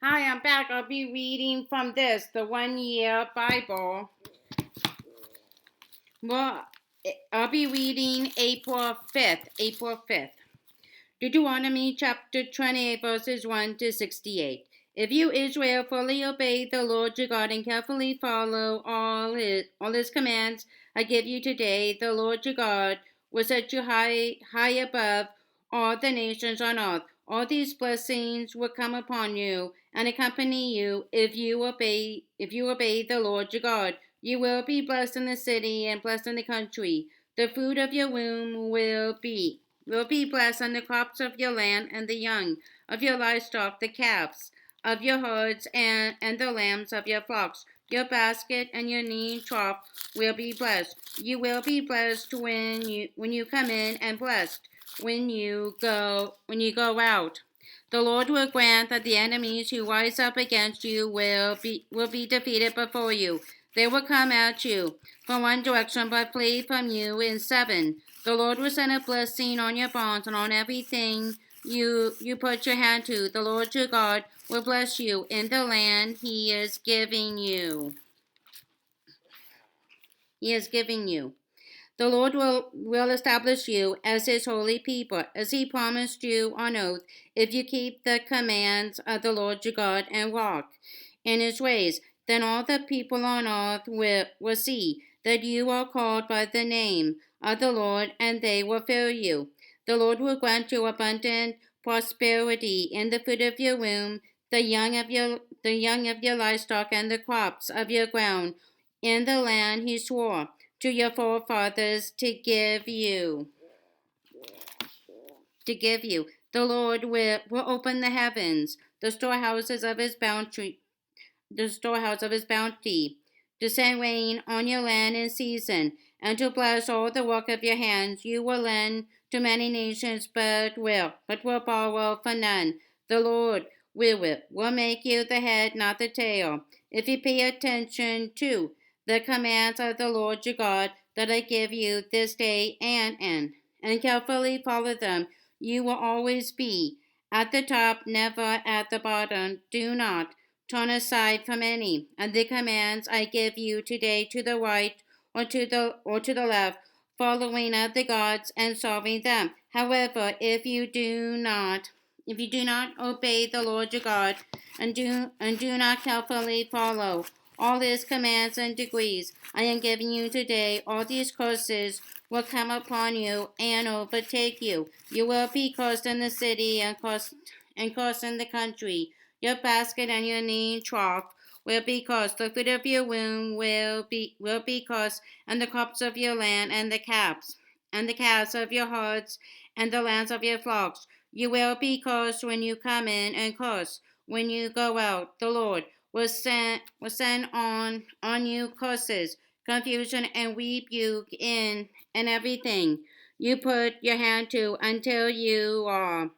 Hi, I'm back. I'll be reading from the 1 year Bible. Well, I'll be reading April 5th. April 5th. Deuteronomy chapter 28, verses 1 to 68. If you, Israel, fully obey the Lord your God and carefully follow all his commands I give you today, the Lord your God will set you high above all the nations on earth. All these blessings will come upon you and accompany you if you obey the Lord your God. You will be blessed in the city and blessed in the country. The fruit of your womb will be blessed on the crops of your land and the young of your livestock, the calves of your herds and the lambs of your flocks. Your basket and your kneading trough will be blessed. You will be blessed when you come in and blessed when you go out. The Lord will grant that the enemies who rise up against you will be defeated before you. They will come at you from one direction but flee from you in seven. The Lord will send a blessing on your barns and on everything you put your hand to. The Lord your God will bless you in the land He is giving you. He is giving you. The Lord will establish you as His holy people, as He promised you on oath, if you keep the commands of the Lord your God and walk in His ways. Then all the people on earth will see that you are called by the name of the Lord, and they will fear you. The Lord will grant you abundant prosperity in the fruit of your womb, the young of your livestock, and the crops of your ground, in the land He swore to your forefathers to give you. To give you. The Lord will open the heavens, the storehouses of His bounty, to send rain on your land in season, and to bless all the work of your hands. You will lend to many nations, but will borrow for none. The Lord will make you the head, not the tail. If you pay attention to the commands of the Lord your God that I give you this day and carefully follow them, you will always be at the top, never at the bottom. Do not turn aside from any of the commands I give you today to the right or to the left, following other gods and serving them. However, if you do not obey the Lord your God and do not carefully follow all His commands and decrees I am giving you today, all these curses will come upon you and overtake you. You will be cursed in the city and cursed in the country. Your basket and your kneading trough will be cursed. The fruit of your womb will be cursed, and the crops of your land and the calves of your herds and the lambs of your flocks. You will be cursed when you come in, and cursed when you go out. The Lord will send on you curses, confusion, and rebuke in everything you put your hand to until you are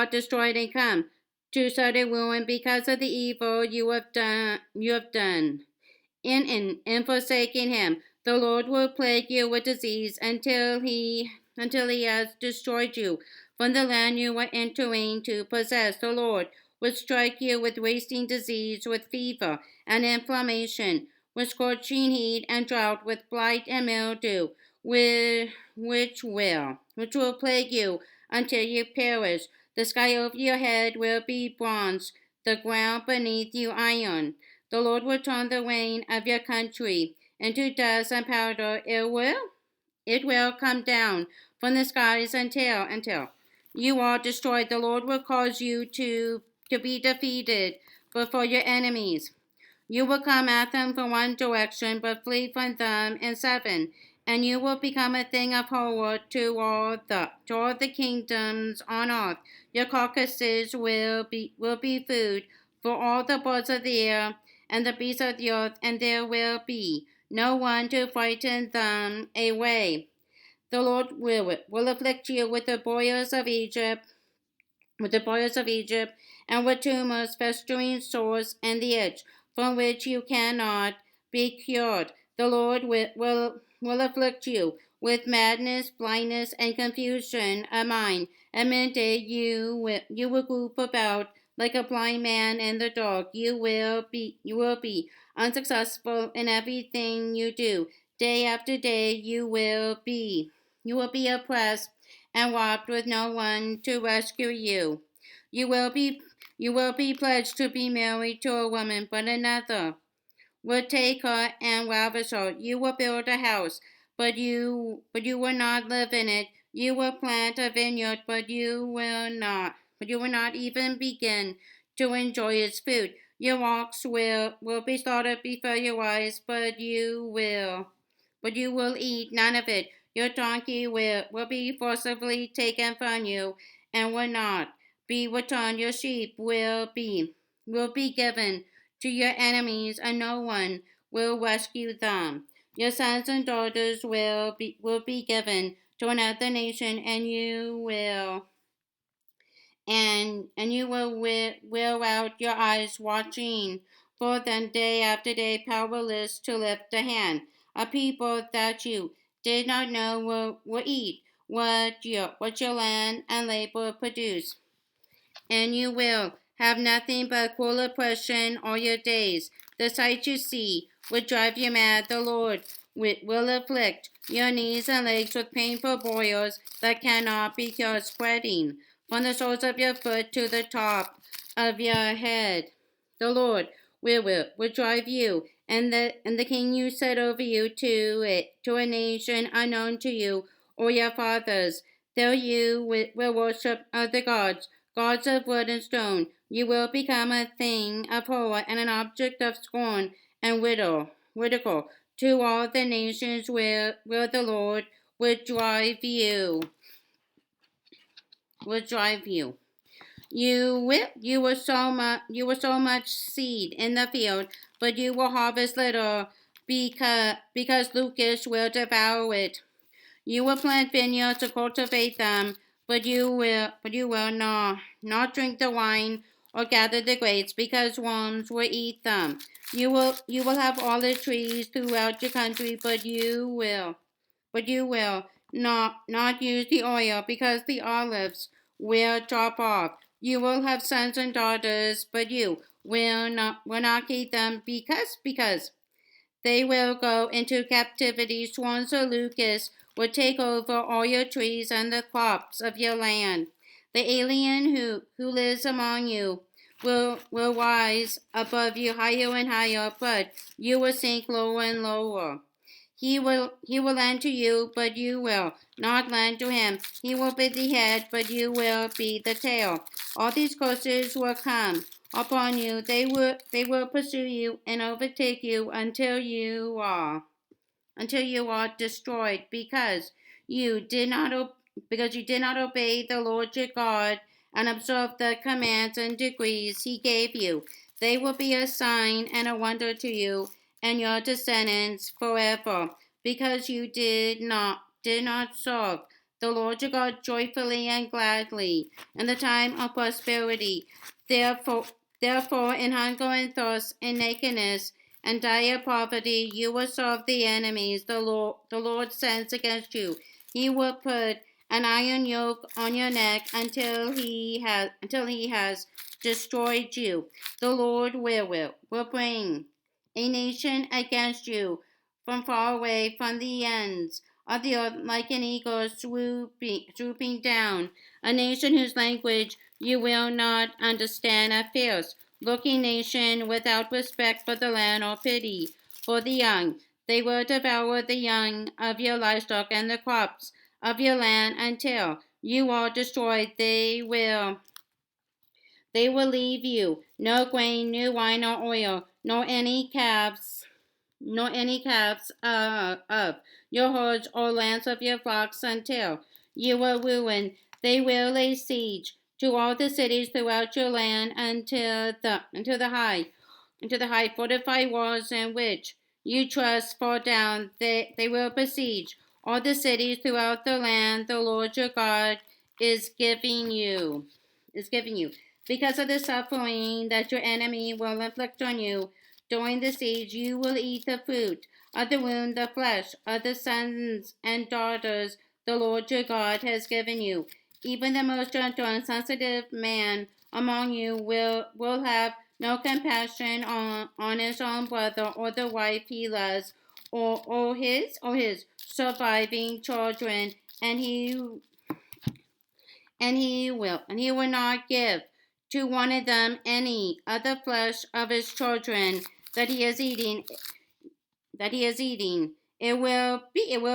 destroyed and come to sudden ruin because of the evil you have done in forsaking Him. The Lord will plague you with disease until he has destroyed you from the land you are entering to possess. The Lord will strike you with wasting disease, with fever and inflammation, with scorching heat and drought, with blight and mildew, which will plague you until you perish. The sky over your head will be bronze, the ground beneath you iron. The Lord will turn the rain of your country into dust and powder. It will come down from the skies until you are destroyed. The Lord will cause you to be defeated before your enemies. You will come at them from one direction, but flee from them in seven, and you will become a thing of horror to all the kingdoms on earth. Your carcasses will be food for all the birds of the air and the beasts of the earth, and there will be no one to frighten them away. The Lord will afflict you with the boils of Egypt, and with tumors, festering sores, and the itch, from which you cannot be cured. The Lord will afflict you with madness, blindness, and confusion of mind. At midday you will group about like a blind man in the dark. You will be unsuccessful in everything you do. Day after day you will be oppressed and robbed with no one to rescue you. You will be you will be pledged to be married to a woman, but another will take her and ravish her. You will build a house, but you will not live in it. You will plant a vineyard, but you will not even begin to enjoy its fruit. Your ox will be slaughtered before your eyes, but you will eat none of it. Your donkey will be forcibly taken from you and will not be returned. Your sheep will be given to your enemies, and no one will rescue them. Your sons and daughters will be given to another nation, and you will wear out your eyes watching for them day after day, powerless to lift a hand. A people that you did not know will eat what your land and labor produce, and you will have nothing but cruel oppression all your days. The sight you see will drive you mad. The Lord will afflict your knees and legs with painful boils that cannot be cured, spreading from the soles of your foot to the top of your head. The Lord will drive you and the king you set over you to a nation unknown to you or your fathers. There you will worship other gods of wood and stone. You will become a thing of horror and an object of scorn and ridicule to all the nations where the Lord would drive you. Would drive you. You will sow much seed in the field, but you will harvest little because locusts will devour it. You will plant vineyards to cultivate them, but you will not drink the wine or gather the grapes, because worms will eat them. You will have olive trees throughout your country, but you will not use the oil, because the olives will drop off. You will have sons and daughters, but you will not keep them, because they will go into captivity. Swarms of locusts will take over all your trees and the crops of your land. The alien who lives among you will rise above you higher and higher, but you will sink lower and lower. He will lend to you, but you will not lend to him. He will be the head, but you will be the tail. All these curses will come upon you. They will pursue you and overtake you until you are destroyed, because you did not obey the Lord your God and observe the commands and decrees he gave you. They will be a sign and a wonder to you and your descendants forever, because you did not serve the Lord your God joyfully and gladly in the time of prosperity. Therefore, in hunger and thirst, in nakedness and dire poverty, you will serve the enemies the Lord sends against you. He will put an iron yoke on your neck until he has destroyed you. The Lord will bring a nation against you from far away, from the ends of the earth, like an eagle swooping down, a nation whose language you will not understand, a fierce looking nation without respect for the land or pity for the young. They will devour the young of your livestock and the crops of your land until you are destroyed. They will leave you no grain, new wine, or oil, nor any calves of your herds or lambs of your flocks, until you are ruined. They will lay siege to all the cities throughout your land until the high fortified walls in which you trust fall down. They will besiege all the cities throughout the land the Lord your God is giving you. Because of the suffering that your enemy will inflict on you during the siege, you will eat the fruit of the womb, the flesh of the sons and daughters the Lord your God has given you. Even the most gentle and sensitive man among you will have no compassion on his own brother or the wife he loves or his surviving children, and he will not give to one of them any of the flesh of his children that he is eating. It will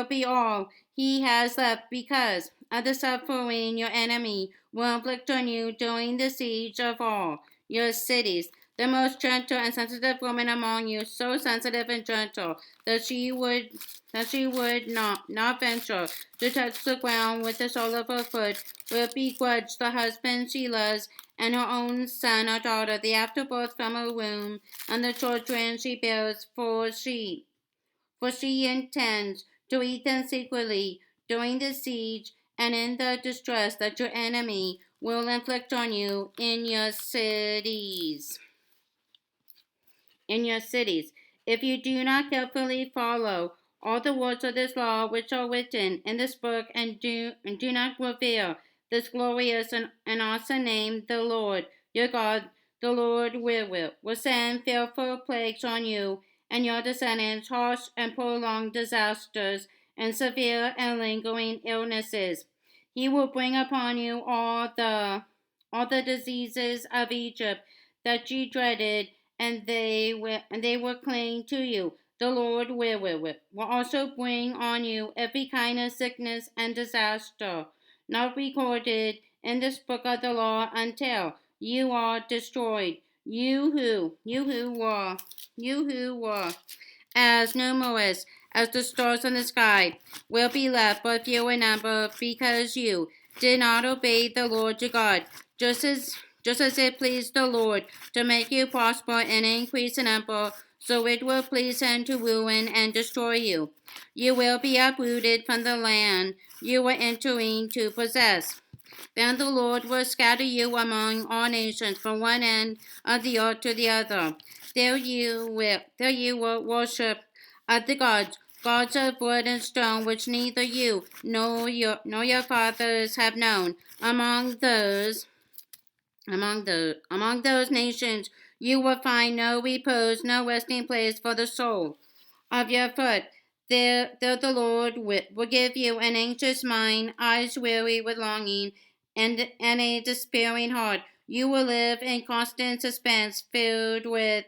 be all he has left, because of the suffering your enemy will inflict on you during the siege of all your cities. The most gentle and sensitive woman among you, so sensitive and gentle that she would not venture to touch the ground with the sole of her foot, will begrudge the husband she loves, and her own son or daughter, the afterbirth from her womb, and the children she bears, for she intends to eat them secretly during the siege and in the distress that your enemy will inflict on you in your cities. If you do not carefully follow all the words of this law which are written in this book, and do not revere this glorious and awesome name, the Lord your God, the Lord will send fearful plagues on you and your descendants, harsh and prolonged disasters, and severe and lingering illnesses. He will bring upon you all the diseases of Egypt that you dreaded, and they will cling to you. The Lord will also bring on you every kind of sickness and disaster not recorded in this book of the law, until you are destroyed. You who were as numerous as the stars in the sky will be left but few in number, because you did not obey the Lord your God, just as it pleased the Lord to make you prosper and increase in number, so it will please him to ruin and destroy you. You will be uprooted from the land you were entering to possess. Then the Lord will scatter you among all nations, from one end of the earth to the other. There you will worship other gods of wood and stone, which neither you nor your fathers have known. Among those nations you will find no repose, no resting place for the sole of your foot. There the Lord will give you an anxious mind, eyes weary with longing, and a despairing heart. You will live in constant suspense, filled with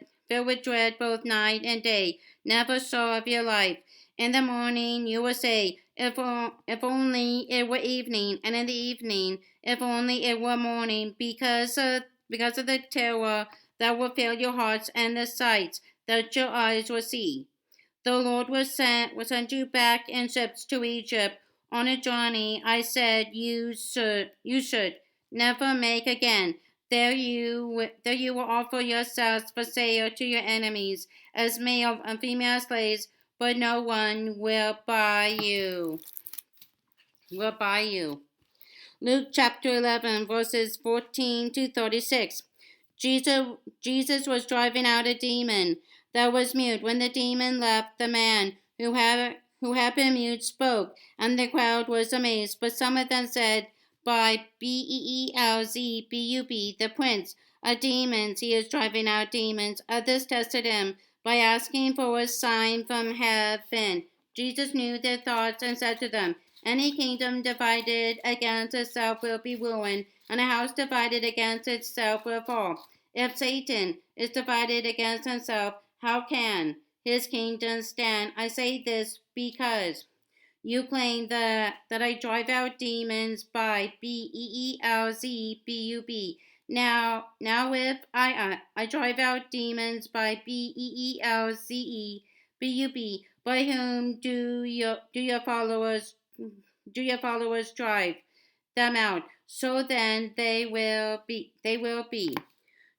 dread both night and day, never sure of your life. In the morning you will say, if only it were evening, and in the evening, if only it were morning, because of the terror that will fill your hearts and the sights that your eyes will see. The Lord will send you back in ships to Egypt, on a journey I said you should never make again. There you will offer yourselves for sale to your enemies as male and female slaves, but no one will buy you. Luke chapter 11, verses 14 to 36. Jesus was driving out a demon that was mute. When the demon left, the man who had been mute spoke, and the crowd was amazed. But some of them said, by Beelzebub, the prince of demons, he is driving out demons. Others tested him by asking for a sign from heaven. Jesus knew their thoughts and said to them, any kingdom divided against itself will be ruined, and a house divided against itself will fall. If Satan is divided against himself, how can his kingdom stand? I say this because you claim that I drive out demons by Beelzebub. Now, if I drive out demons by Beelzebub, by whom do your followers drive them out? So then they will be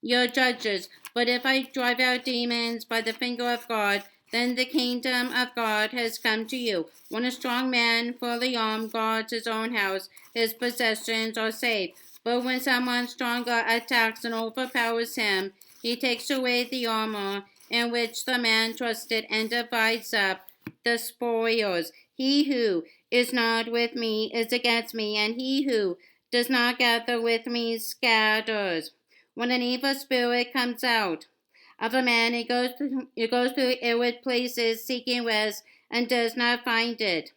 your judges. But if I drive out demons by the finger of God, then the kingdom of God has come to you. When a strong man, fully armed, guards his own house, his possessions are safe. But when someone stronger attacks and overpowers him, he takes away the armor in which the man trusted and divides up the spoils. He who is not with me is against me, and he who does not gather with me scatters. When an evil spirit comes out of a man, it goes through arid places seeking rest and does not find it.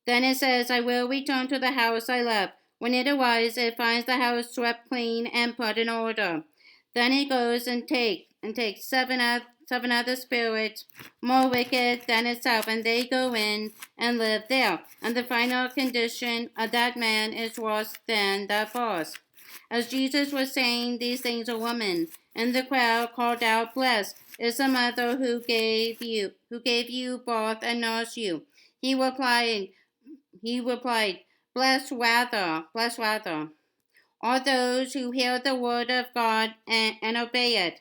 Then it says, I will return to the house I left. When it arrives, it finds the house swept clean and put in order. Then it goes and takes seven other spirits more wicked than itself, and they go in and live there. And the final condition of that man is worse than the first. As Jesus was saying these things, a woman in the crowd called out, Blessed is the mother who gave you birth and nursed you. He replied, blessed rather, are those who hear the word of God and obey it.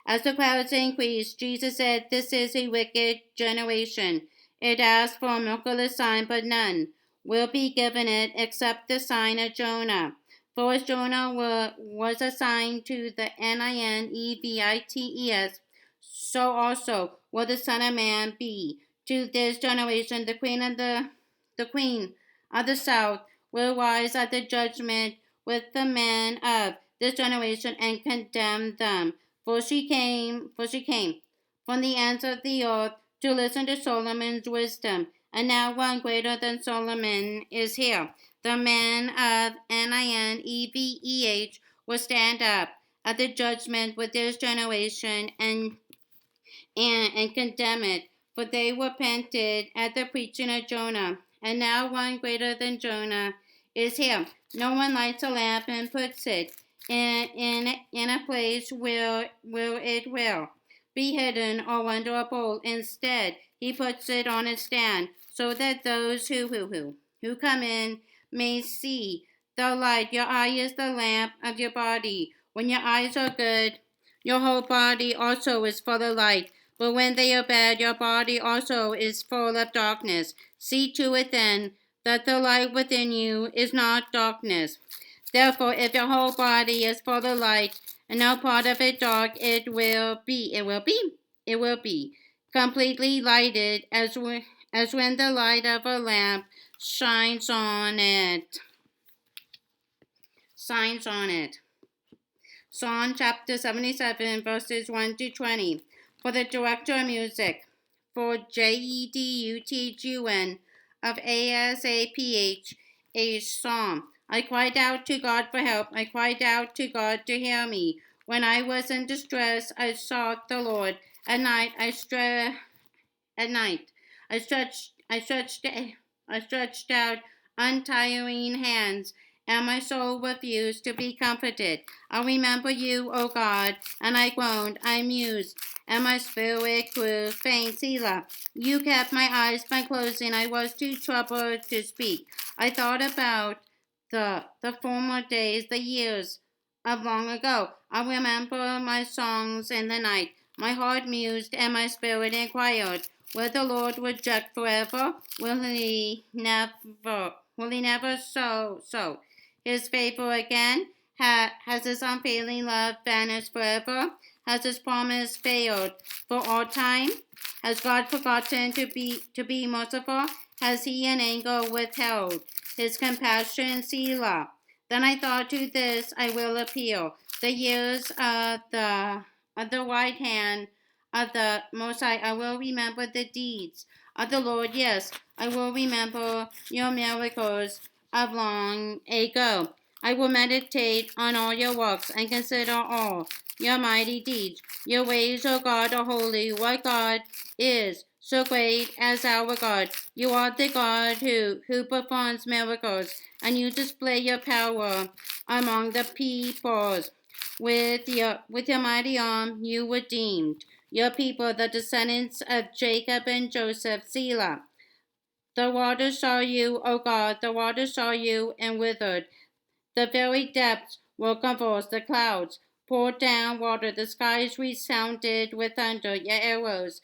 As the crowds increased, Jesus said, This is a wicked generation. It asks for a miraculous sign, but none will be given it except the sign of Jonah. For as Jonah was a sign to the Ninevites, so also will the Son of Man be to this generation. The queen of the south will rise at the judgment with the men of this generation and condemn them. For she came from the ends of the earth to listen to Solomon's wisdom, and now one greater than Solomon is here. The men of Nineveh will stand up at the judgment with this generation and condemn it, for they repented at the preaching of Jonah. And now one greater than Jonah is here. No one lights a lamp and puts it in a place where it will be hidden or under a bowl. Instead, he puts it on a stand, so that those who come in may see the light. Your eye is the lamp of your body. When your eyes are good, your whole body also is full of light. But when they are bad, your body also is full of darkness. See to it then that the light within you is not darkness. Therefore, if your whole body is full of light, and no part of it dark, it will be completely lighted, as when the light of a lamp shines on it. Psalm chapter 77, verses 1 to 20. For the director of music, for Jedutun of Asaph, a psalm. I cried out to God for help. I cried out to God to hear me. When I was in distress, I sought the Lord. At night, I stretched out untiring hands, and my soul refused to be comforted. I remember you, O God, and I groaned, I mused, and my spirit grew faint. Selah. You kept my eyes from closing. I was too troubled to speak. I thought about the former days, the years of long ago. I remember my songs in the night. My heart mused, and my spirit inquired. Will the Lord reject forever? Will he never so his favor again? Has his unfailing love vanished forever? Has his promise failed for all time? Has God forgotten to be merciful? Has he in anger withheld his compassion? Selah. Then I thought, to this I will appeal. The years of the right hand of the Most High, I will remember the deeds of the Lord. Yes, I will remember your miracles of long ago. I will meditate on all your works and consider all your mighty deeds. Your ways, O God, are holy. What God is so great as our God? You are the God who performs miracles, and you display your power among the peoples. With your mighty arm, you redeemed your people, the descendants of Jacob and Joseph. Selah. The waters saw you, O God, the waters saw you and withered. The very depths were convulsed. The clouds poured down water. The skies resounded with thunder. Your arrows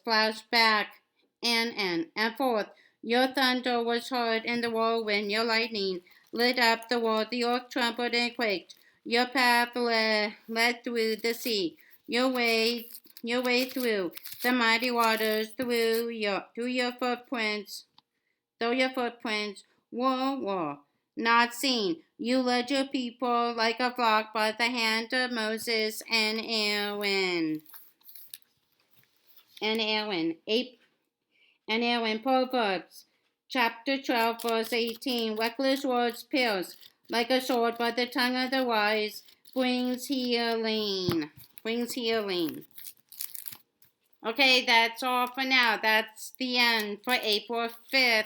flashed back and forth. Your thunder was heard in the whirlwind. Your lightning lit up the world. The earth trembled and quaked. Your path led through the sea. Your way through the mighty waters. Through your footprints. Though your footprints were not seen. You led your people like a flock by the hand of Moses and Aaron. Proverbs chapter 12, verse 18. Reckless words pierce like a sword, but the tongue of the wise brings healing. Okay, that's all for now. That's the end for April 5th.